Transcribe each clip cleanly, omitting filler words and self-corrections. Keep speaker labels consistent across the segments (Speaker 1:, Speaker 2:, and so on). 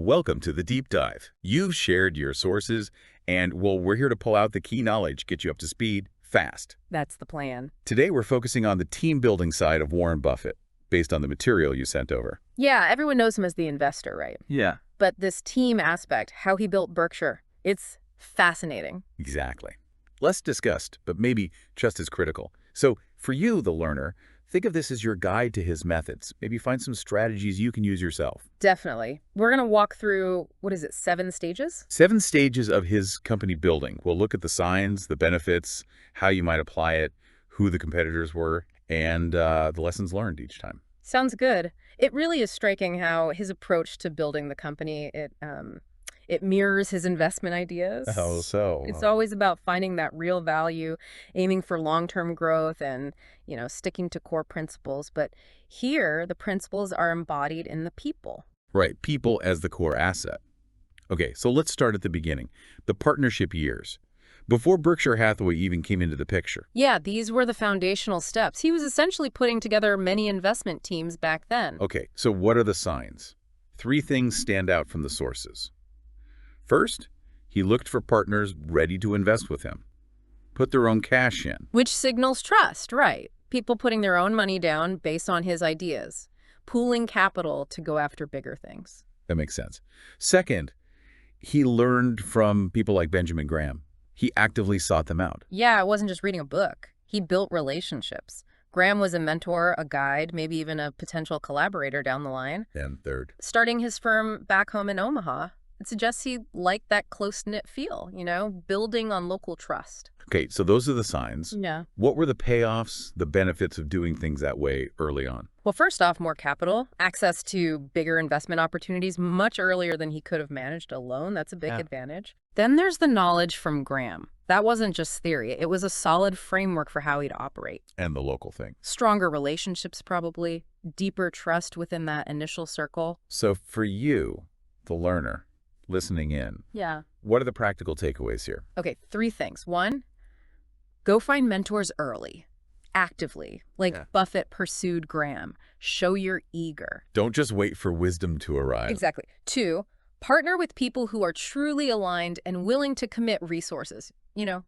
Speaker 1: Welcome to the deep dive. You've shared your sources, and well, we're here to pull out the key knowledge, get you up to speed fast.
Speaker 2: That's the plan.
Speaker 1: Today, we're focusing on the team building side of Warren Buffett, based on the material you sent over.
Speaker 2: Yeah, everyone knows him as the investor, right?
Speaker 1: Yeah.
Speaker 2: But this team aspect, how he built Berkshire, it's fascinating.
Speaker 1: Exactly. Less discussed, but maybe just as critical. So, for you, the learner, think of this as your guide to his methods. Maybe find some strategies you can use yourself.
Speaker 2: Definitely. We're going to walk through, 7 stages?
Speaker 1: 7 stages of his company building. We'll look at the signs, the benefits, how you might apply it, who the competitors were, and the lessons learned each time.
Speaker 2: Sounds good. It really is striking how his approach to building the company, it mirrors his investment ideas.
Speaker 1: Oh, so?
Speaker 2: It's always about finding that real value, aiming for long-term growth and, sticking to core principles. But here, the principles are embodied in the people.
Speaker 1: Right, people as the core asset. Okay, so let's start at the beginning. The partnership years. Before Berkshire Hathaway even came into the picture.
Speaker 2: Yeah, these were the foundational steps. He was essentially putting together many investment teams back then.
Speaker 1: Okay, so what are the signs? 3 things stand out from the sources. First, he looked for partners ready to invest with him, put their own cash in.
Speaker 2: Which signals trust, right? People putting their own money down based on his ideas, pooling capital to go after bigger things.
Speaker 1: That makes sense. Second, he learned from people like Benjamin Graham. He actively sought them out.
Speaker 2: Yeah, it wasn't just reading a book. He built relationships. Graham was a mentor, a guide, maybe even a potential collaborator down the line.
Speaker 1: And third,
Speaker 2: Starting his firm back home in Omaha, it suggests he liked that close-knit feel, building on local trust.
Speaker 1: okay, so those are the signs.
Speaker 2: Yeah.
Speaker 1: What were the payoffs, the benefits of doing things that way early on?
Speaker 2: Well, first off, more capital, access to bigger investment opportunities much earlier than he could have managed alone. That's a big advantage. Then there's the knowledge from Graham. That wasn't just theory. It was a solid framework for how he'd operate.
Speaker 1: And the local thing.
Speaker 2: Stronger relationships, probably. Deeper trust within that initial circle.
Speaker 1: So for you, the learner, listening in,
Speaker 2: Yeah.
Speaker 1: what are the practical takeaways here?
Speaker 2: Okay, 3 things. 1, go find mentors early, actively, like Buffett pursued Graham. Show you're eager.
Speaker 1: Don't just wait for wisdom to arrive.
Speaker 2: Exactly. 2, partner with people who are truly aligned and willing to commit resources.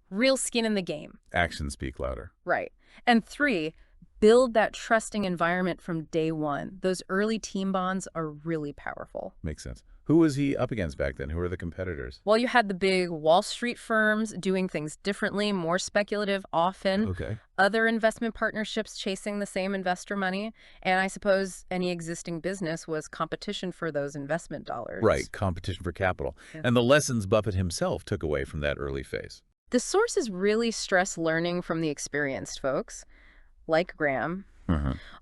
Speaker 2: Real skin in the game.
Speaker 1: Actions speak louder.
Speaker 2: Right. And 3, build that trusting environment from day one. Those early team bonds are really powerful.
Speaker 1: Makes sense. Who was he up against back then? Who were the competitors?
Speaker 2: Well, you had the big Wall Street firms doing things differently, more speculative often.
Speaker 1: Okay.
Speaker 2: Other investment partnerships chasing the same investor money. And I suppose any existing business was competition for those investment dollars.
Speaker 1: Right, competition for capital.
Speaker 2: Yeah.
Speaker 1: And the lessons Buffett himself took away from that early phase.
Speaker 2: The sources really stress learning from the experienced folks, like Graham.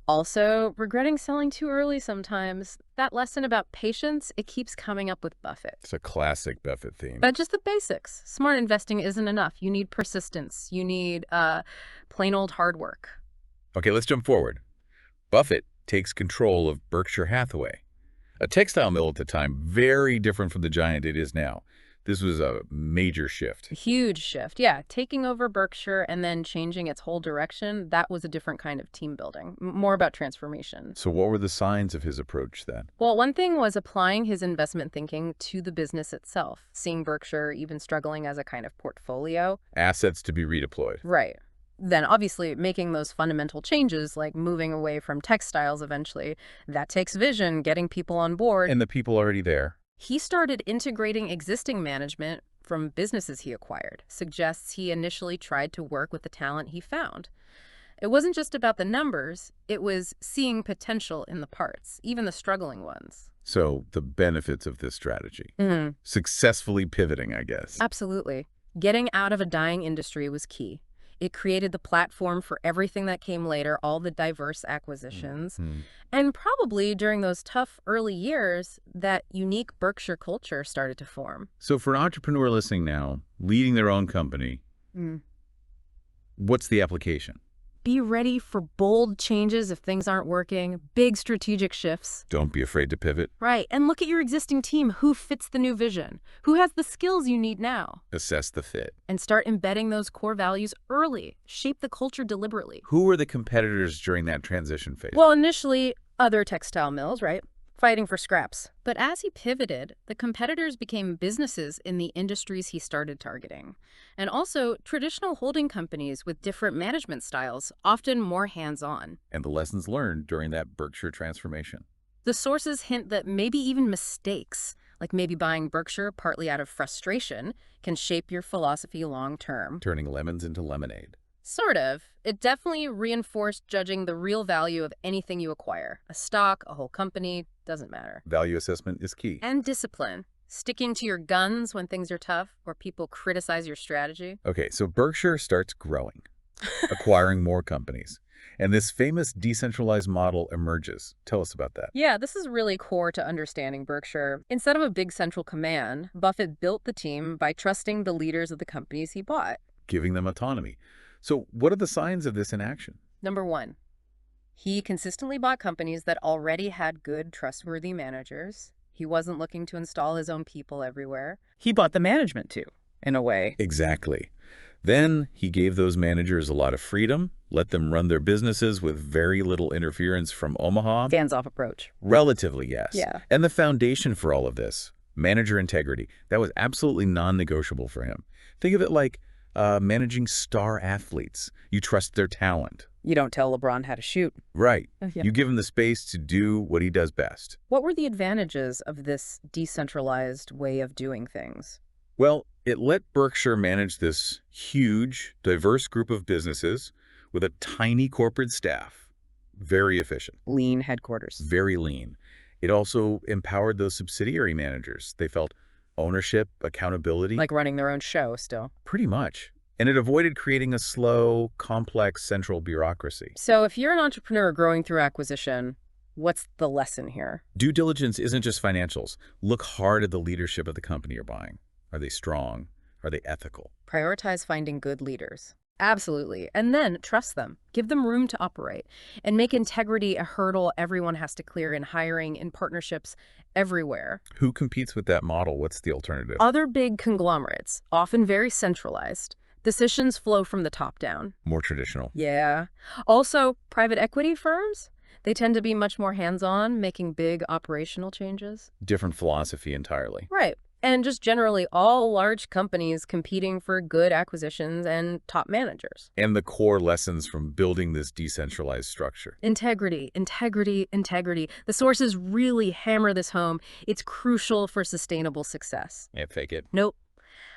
Speaker 2: Also, regretting selling too early sometimes. That lesson about patience, it keeps coming up with Buffett.
Speaker 1: It's a classic Buffett theme.
Speaker 2: But just the basics. Smart investing isn't enough. You need persistence. You need plain old hard work.
Speaker 1: Okay, let's jump forward. Buffett takes control of Berkshire Hathaway, a textile mill at the time, very different from the giant it is now. This was a major shift.
Speaker 2: A huge shift. Yeah, taking over Berkshire and then changing its whole direction, that was a different kind of team building, more about transformation.
Speaker 1: So what were the signs of his approach then?
Speaker 2: Well, one thing was applying his investment thinking to the business itself, seeing Berkshire even struggling as a kind of portfolio.
Speaker 1: Assets to be redeployed.
Speaker 2: Right. Then obviously making those fundamental changes, like moving away from textiles eventually, that takes vision, getting people on board.
Speaker 1: And the people already there.
Speaker 2: He started integrating existing management from businesses he acquired. Suggests he initially tried to work with the talent he found. It wasn't just about the numbers, it was seeing potential in the parts, even the struggling ones.
Speaker 1: So the benefits of this strategy. Successfully pivoting, I guess.
Speaker 2: Absolutely. Getting out of a dying industry was key. It created the platform for everything that came later, all the diverse acquisitions. And probably during those tough early years, that unique Berkshire culture started to form.
Speaker 1: So for an entrepreneur listening now, leading their own company, what's the application?
Speaker 2: Be ready for bold changes if things aren't working, big strategic shifts.
Speaker 1: Don't be afraid to pivot.
Speaker 2: Right. And look at your existing team. Who fits the new vision? Who has the skills you need now?
Speaker 1: Assess the fit.
Speaker 2: And start embedding those core values early. Shape the culture deliberately.
Speaker 1: Who were the competitors during that transition phase?
Speaker 2: Well, initially, other textile mills, right? fighting for scraps. But as he pivoted, the competitors became businesses in the industries he started targeting. And also traditional holding companies with different management styles, often more hands-on.
Speaker 1: And the lessons learned during that Berkshire transformation.
Speaker 2: The sources hint that maybe even mistakes, like maybe buying Berkshire partly out of frustration, can shape your philosophy long-term.
Speaker 1: Turning lemons into lemonade.
Speaker 2: Sort of. It definitely reinforced judging the real value of anything you acquire. A stock, a whole company, doesn't matter.
Speaker 1: Value assessment is key.
Speaker 2: And discipline. Sticking to your guns when things are tough or people criticize your strategy.
Speaker 1: Okay, so Berkshire starts growing, acquiring more companies. And this famous decentralized model emerges. Tell us about that.
Speaker 2: Yeah, this is really core to understanding Berkshire. Instead of a big central command, Buffett built the team by trusting the leaders of the companies he bought.
Speaker 1: Giving them autonomy. So what are the signs of this in action?
Speaker 2: Number one, he consistently bought companies that already had good, trustworthy managers. He wasn't looking to install his own people everywhere.
Speaker 3: He bought the management too, in a way.
Speaker 1: Exactly. Then he gave those managers a lot of freedom, let them run their businesses with very little interference from Omaha.
Speaker 2: Hands-off approach.
Speaker 1: Relatively, yes.
Speaker 2: Yeah.
Speaker 1: And the foundation for all of this, manager integrity, that was absolutely non-negotiable for him. Think of it like managing star athletes. You trust their talent.
Speaker 3: You don't tell LeBron how to shoot.
Speaker 1: Right.
Speaker 3: Yeah.
Speaker 1: You give him the space to do what he does best.
Speaker 2: What were the advantages of this decentralized way of doing things?
Speaker 1: Well, it let Berkshire manage this huge, diverse group of businesses with a tiny corporate staff. Very efficient.
Speaker 3: Lean headquarters.
Speaker 1: Very lean. It also empowered those subsidiary managers. They felt ownership, accountability.
Speaker 2: Like running their own show still.
Speaker 1: Pretty much. And it avoided creating a slow, complex central bureaucracy.
Speaker 2: So if you're an entrepreneur growing through acquisition, what's the lesson here?
Speaker 1: Due diligence isn't just financials. Look hard at the leadership of the company you're buying. Are they strong? Are they ethical?
Speaker 2: Prioritize finding good leaders. Absolutely. And then trust them. Give them room to operate. And make integrity a hurdle everyone has to clear in hiring, in partnerships, everywhere.
Speaker 1: Who competes with that model? What's the alternative?
Speaker 2: Other big conglomerates, often very centralized. Decisions flow from the top down.
Speaker 1: More traditional.
Speaker 2: Yeah. Also, private equity firms, they tend to be much more hands-on, making big operational changes.
Speaker 1: Different philosophy entirely.
Speaker 2: Right. And just generally all large companies competing for good acquisitions and top managers.
Speaker 1: And the core lessons from building this decentralized structure.
Speaker 2: Integrity, integrity, integrity. The sources really hammer this home. It's crucial for sustainable success.
Speaker 1: Yeah, fake it.
Speaker 2: Nope.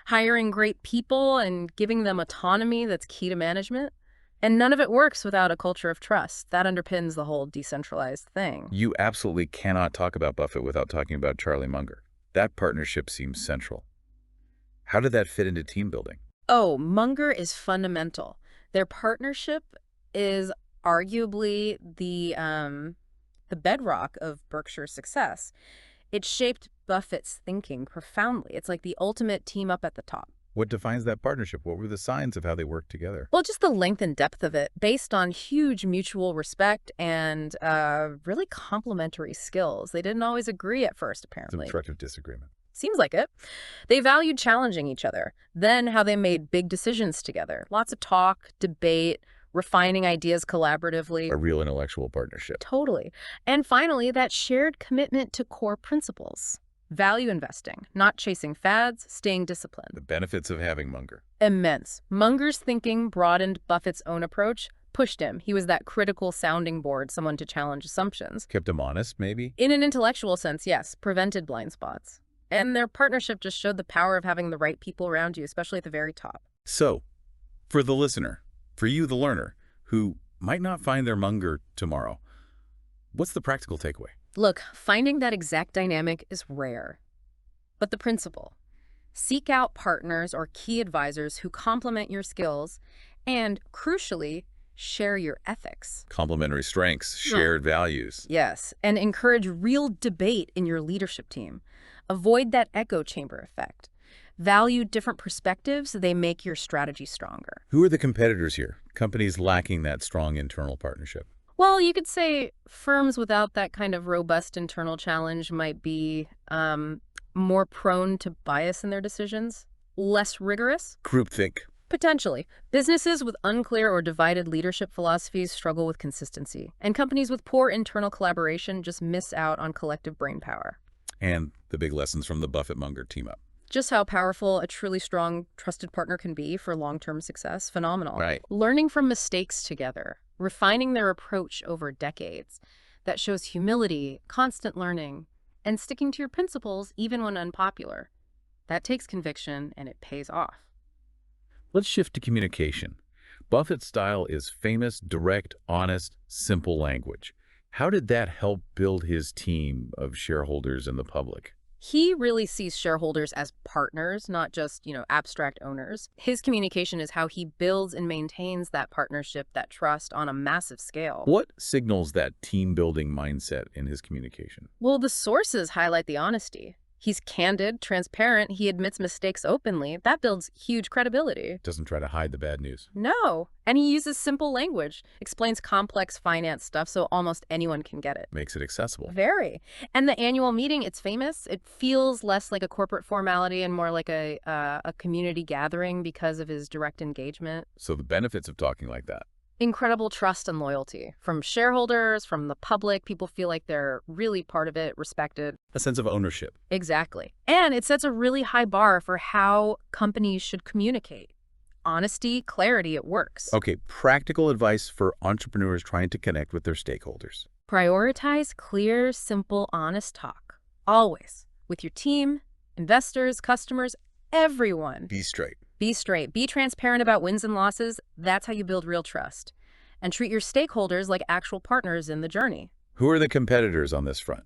Speaker 2: Hiring great people and giving them autonomy, that's key to management. And none of it works without a culture of trust. That underpins the whole decentralized thing.
Speaker 1: You absolutely cannot talk about Buffett without talking about Charlie Munger. That partnership seems central. How did that fit into team building?
Speaker 2: Oh, Munger is fundamental. Their partnership is arguably the bedrock of Berkshire's success. It shaped Buffett's thinking profoundly. It's like the ultimate team up at the top.
Speaker 1: What defines that partnership? What were the signs of how they worked together?
Speaker 2: Well, just the length and depth of it, based on huge mutual respect and really complementary skills. They didn't always agree at first, apparently.
Speaker 1: Constructive disagreement.
Speaker 2: Seems like it. They valued challenging each other. Then how they made big decisions together. Lots of talk, debate, refining ideas collaboratively.
Speaker 1: A real intellectual partnership.
Speaker 2: Totally. And finally, that shared commitment to core principles. Value investing, not chasing fads, staying disciplined.
Speaker 1: The benefits of having Munger.
Speaker 2: Immense. Munger's thinking broadened Buffett's own approach, pushed him. He was that critical sounding board, someone to challenge assumptions.
Speaker 1: Kept him honest, maybe?
Speaker 2: In an intellectual sense, yes, prevented blind spots. And their partnership just showed the power of having the right people around you, especially at the very top.
Speaker 1: So, for the listener, for you, the learner, who might not find their Munger tomorrow, what's the practical takeaway?
Speaker 2: Look, finding that exact dynamic is rare. But the principle: seek out partners or key advisors who complement your skills and, crucially, share your ethics.
Speaker 1: Complementary strengths, shared values.
Speaker 2: Yes, and encourage real debate in your leadership team. Avoid that echo chamber effect. Value different perspectives, they make your strategy stronger.
Speaker 1: Who are the competitors here? Companies lacking that strong internal partnership.
Speaker 2: Well, you could say firms without that kind of robust internal challenge might be more prone to bias in their decisions, less rigorous.
Speaker 1: Groupthink,
Speaker 2: Potentially. Businesses with unclear or divided leadership philosophies struggle with consistency, and companies with poor internal collaboration just miss out on collective brainpower.
Speaker 1: And the big lessons from the Buffett-Munger team-up.
Speaker 2: Just how powerful a truly strong, trusted partner can be for long-term success, phenomenal.
Speaker 1: Right.
Speaker 2: Learning from mistakes together, refining their approach over decades, that shows humility, constant learning, and sticking to your principles even when unpopular. That takes conviction, and it pays off.
Speaker 1: Let's shift to communication. Buffett's style is famous, direct, honest, simple language. How did that help build his team of shareholders and the public?
Speaker 2: He really sees shareholders as partners, not just, abstract owners. His communication is how he builds and maintains that partnership, that trust on a massive scale.
Speaker 1: What signals that team-building mindset in his communication?
Speaker 2: Well, the sources highlight the honesty. He's candid, transparent, he admits mistakes openly. That builds huge credibility.
Speaker 1: Doesn't try to hide the bad news.
Speaker 2: No. And he uses simple language, explains complex finance stuff so almost anyone can get it.
Speaker 1: Makes it accessible.
Speaker 2: Very. And the annual meeting, it's famous. It feels less like a corporate formality and more like a community gathering because of his direct engagement.
Speaker 1: So the benefits of talking like that.
Speaker 2: Incredible trust and loyalty from shareholders, from the public. People feel like they're really part of it, respected.
Speaker 1: A sense of ownership.
Speaker 2: Exactly. And it sets a really high bar for how companies should communicate. Honesty, clarity, it works.
Speaker 1: Okay, practical advice for entrepreneurs trying to connect with their stakeholders.
Speaker 2: Prioritize clear, simple, honest talk. Always. With your team, investors, customers, everyone.
Speaker 1: Be straight.
Speaker 2: Be straight. Be transparent about wins and losses. That's how you build real trust. And treat your stakeholders like actual partners in the journey.
Speaker 1: Who are the competitors on this front?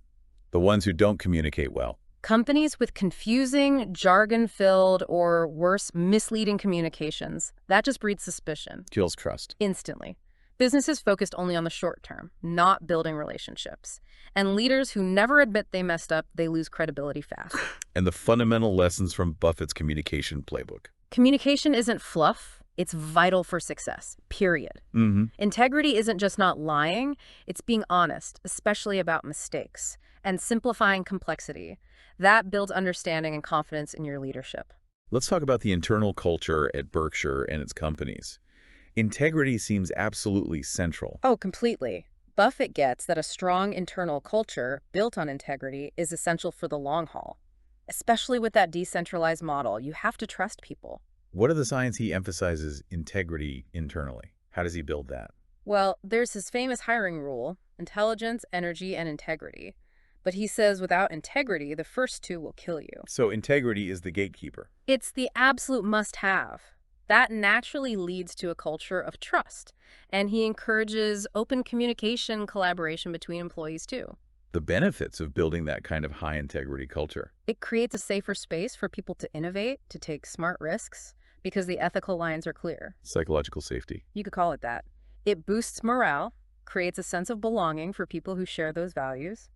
Speaker 1: The ones who don't communicate well.
Speaker 2: Companies with confusing, jargon-filled, or worse, misleading communications. That just breeds suspicion.
Speaker 1: Kills trust.
Speaker 2: Instantly. Businesses focused only on the short term, not building relationships. And leaders who never admit they messed up, they lose credibility fast.
Speaker 1: And the fundamental lessons from Buffett's communication playbook.
Speaker 2: Communication isn't fluff. It's vital for success, period. Integrity isn't just not lying. It's being honest, especially about mistakes, and simplifying complexity. That builds understanding and confidence in your leadership.
Speaker 1: Let's talk about the internal culture at Berkshire and its companies. Integrity seems absolutely central.
Speaker 2: Oh, completely. Buffett gets that a strong internal culture built on integrity is essential for the long haul. Especially with that decentralized model, you have to trust people.
Speaker 1: What are the signs he emphasizes integrity internally? How does he build that?
Speaker 2: Well, there's his famous hiring rule, intelligence, energy, and integrity. But he says without integrity, the first two will kill you.
Speaker 1: So integrity is the gatekeeper.
Speaker 2: It's the absolute must-have. That naturally leads to a culture of trust. And he encourages open communication, collaboration between employees too.
Speaker 1: The benefits of building that kind of high-integrity culture.
Speaker 2: It creates a safer space for people to innovate, to take smart risks, because the ethical lines are clear.
Speaker 1: Psychological safety.
Speaker 2: You could call it that. It boosts morale, creates a sense of belonging for people who share those values,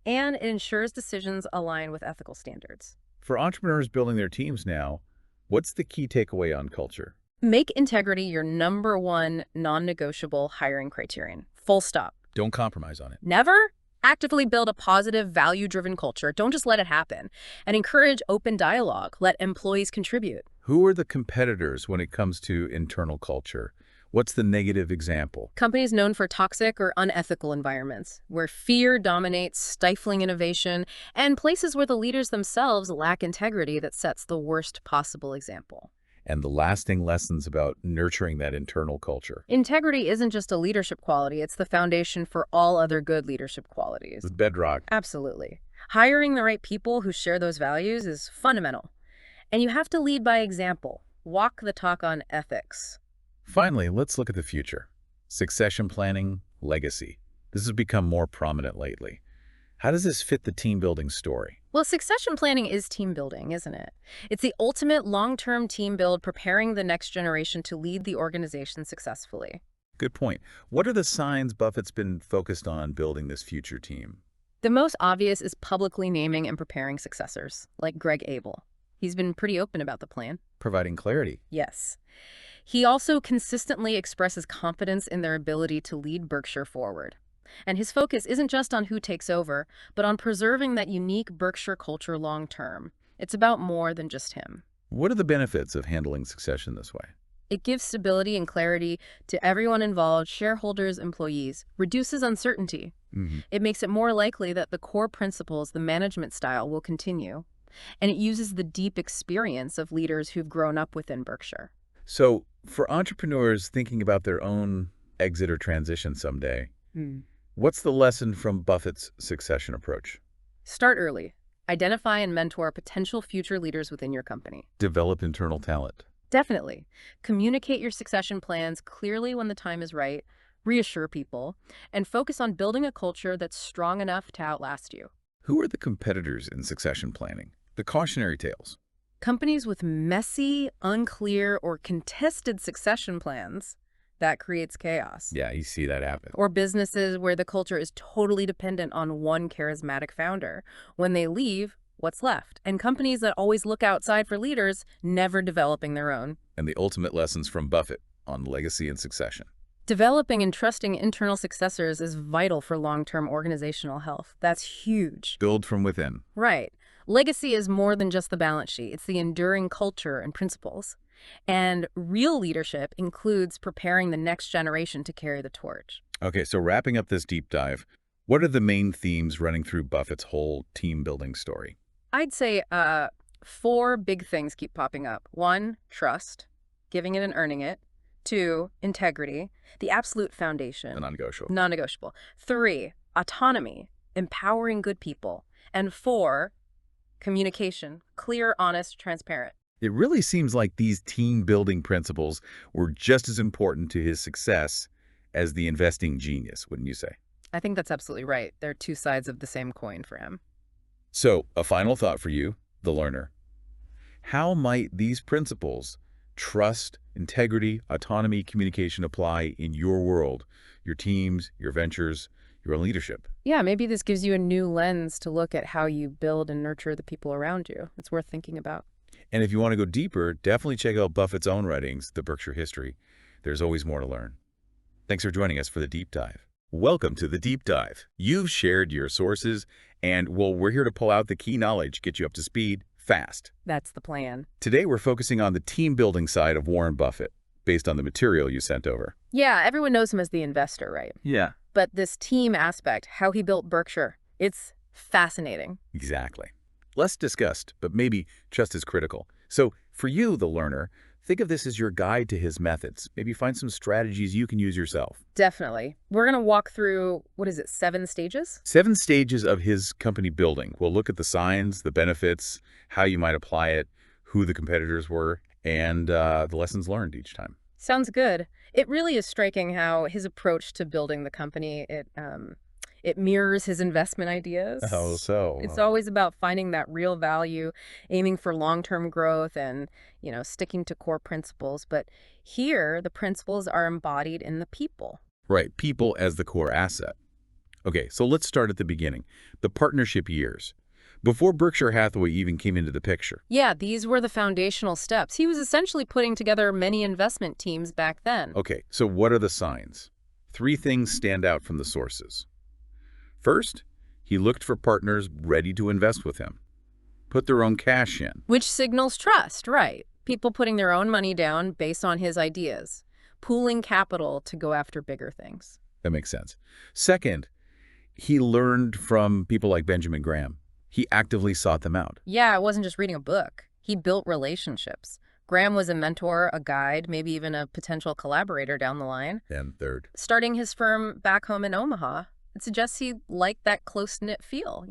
Speaker 2: and it ensures decisions align with ethical standards.
Speaker 1: For entrepreneurs building their teams now, what's the key takeaway on culture?
Speaker 2: Make integrity your #1 non-negotiable hiring criterion. Full stop.
Speaker 1: Don't compromise on it.
Speaker 2: Never? Actively build a positive, value-driven culture. Don't just let it happen. And encourage open dialogue. Let employees contribute.
Speaker 1: Who are the competitors when it comes to internal culture? What's the negative example?
Speaker 2: Companies known for toxic or unethical environments, where fear dominates, stifling innovation, and places where the leaders themselves lack integrity that sets the worst possible example.
Speaker 1: And the lasting lessons about nurturing that internal culture.
Speaker 2: Integrity isn't just a leadership quality, it's the foundation for all other good leadership qualities.
Speaker 1: It's bedrock.
Speaker 2: Absolutely. Hiring the right people who share those values is fundamental. And you have to lead by example. Walk the talk on ethics.
Speaker 1: Finally, let's look at the future. Succession planning, legacy. This has become more prominent lately. How does this fit the team-building story?
Speaker 2: Well, succession planning is team building, isn't it? It's the ultimate long-term team build, preparing the next generation to lead the organization successfully.
Speaker 1: Good point. What are the signs Buffett's been focused on building this future team?
Speaker 2: The most obvious is publicly naming and preparing successors, like Greg Abel. He's been pretty open about the plan.
Speaker 1: Providing clarity.
Speaker 2: Yes. He also consistently expresses confidence in their ability to lead Berkshire forward. And his focus isn't just on who takes over, but on preserving that unique Berkshire culture long term. It's about more than just him.
Speaker 1: What are the benefits of handling succession this way?
Speaker 2: It gives stability and clarity to everyone involved, shareholders, employees, reduces uncertainty. It makes it more likely that the core principles, the management style, will continue. And it uses the deep experience of leaders who've grown up within Berkshire.
Speaker 1: So for entrepreneurs thinking about their own exit or transition someday, what's the lesson from Buffett's succession approach?
Speaker 2: Start early. Identify and mentor potential future leaders within your company.
Speaker 1: Develop internal talent.
Speaker 2: Definitely. Communicate your succession plans clearly when the time is right, reassure people, and focus on building a culture that's strong enough to outlast you.
Speaker 1: Who are the competitors in succession planning? The cautionary tales.
Speaker 2: Companies with messy, unclear, or contested succession plans, that creates chaos.
Speaker 1: Yeah, you see that happen.
Speaker 2: Or businesses where the culture is totally dependent on one charismatic founder. When they leave, what's left? And companies that always look outside for leaders, never developing their own.
Speaker 1: And the ultimate lessons from Buffett on legacy and succession.
Speaker 2: Developing and trusting internal successors is vital for long-term organizational health. That's huge.
Speaker 1: Build from within.
Speaker 2: Right. Legacy is more than just the balance sheet. It's the enduring culture and principles. And real leadership includes preparing the next generation to carry the torch.
Speaker 1: Okay, so wrapping up this deep dive, what are the main themes running through Buffett's whole team-building story?
Speaker 2: I'd say 4 big things keep popping up. 1, trust, giving it and earning it. 2, integrity, the absolute foundation.
Speaker 1: Non-negotiable.
Speaker 2: Non-negotiable. 3, autonomy, empowering good people. And 4, communication, clear, honest, transparent.
Speaker 1: It really seems like these team-building principles were just as important to his success as the investing genius, wouldn't you say?
Speaker 2: I think that's absolutely right. They're 2 sides of the same coin for him.
Speaker 1: So, a final thought for you, the learner. How might these principles, trust, integrity, autonomy, communication, apply in your world, your teams, your ventures, your own leadership?
Speaker 2: Yeah, maybe this gives you a new lens to look at how you build and nurture the people around you. It's worth thinking about.
Speaker 1: And if you want to go deeper, definitely check out Buffett's own writings, The Berkshire History. There's always more to learn. Thanks for joining us for the Deep Dive. Welcome to the Deep Dive. You've shared your sources, and well, we're here to pull out the key knowledge, get you up to speed fast.
Speaker 2: That's the plan.
Speaker 1: Today, we're focusing on the team-building side of Warren Buffett, based on the material you sent over.
Speaker 2: Yeah, everyone knows him as the investor, right?
Speaker 1: Yeah.
Speaker 2: But this team aspect, how he built Berkshire, it's fascinating.
Speaker 1: Exactly. Less discussed, but maybe just as critical. So for you, the learner, think of this as your guide to his methods. Maybe find some strategies you can use yourself.
Speaker 2: Definitely. We're going to walk through, 7 stages?
Speaker 1: 7 stages of his company building. We'll look at the signs, the benefits, how you might apply it, who the competitors were, and the lessons learned each time.
Speaker 2: Sounds good. It really is striking how his approach to building the company, it mirrors his investment ideas.
Speaker 1: Oh, so?
Speaker 2: It's always about finding that real value, aiming for long-term growth, and, sticking to core principles. But here, the principles are embodied in the people.
Speaker 1: Right, people as the core asset. Okay, so let's start at the beginning. The partnership years. Before Berkshire Hathaway even came into the picture.
Speaker 2: Yeah, these were the foundational steps. He was essentially putting together many investment teams back then.
Speaker 1: Okay, so what are the signs? 3 things stand out from the sources. First, he looked for partners ready to invest with him, put their own cash in.
Speaker 2: Which signals trust, right? People putting their own money down based on his ideas, pooling capital to go after bigger things.
Speaker 1: That makes sense. Second, he learned from people like Benjamin Graham. He actively sought them out.
Speaker 2: Yeah, it wasn't just reading a book. He built relationships. Graham was a mentor, a guide, maybe even a potential collaborator down the line.
Speaker 1: And third,
Speaker 2: Starting his firm back home in Omaha, it suggests he liked that close-knit feel,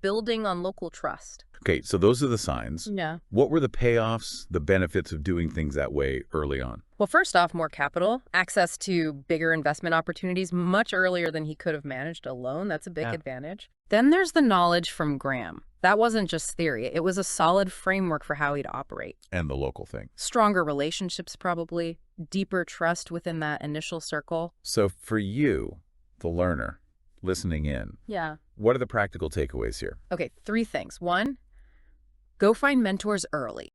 Speaker 2: building on local trust.
Speaker 1: okay, so those are the signs.
Speaker 2: Yeah.
Speaker 1: What were the payoffs, the benefits of doing things that way early on?
Speaker 2: Well, first off, more capital, access to bigger investment opportunities much earlier than he could have managed alone. That's a big advantage. Then there's the knowledge from Graham. That wasn't just theory. It was a solid framework for how he'd operate.
Speaker 1: And the local thing.
Speaker 2: Stronger relationships, probably. Deeper trust within that initial circle.
Speaker 1: So for you, the learner, listening in,
Speaker 2: Yeah.
Speaker 1: what are the practical takeaways here?
Speaker 2: Okay, 3 things. 1, go find mentors early.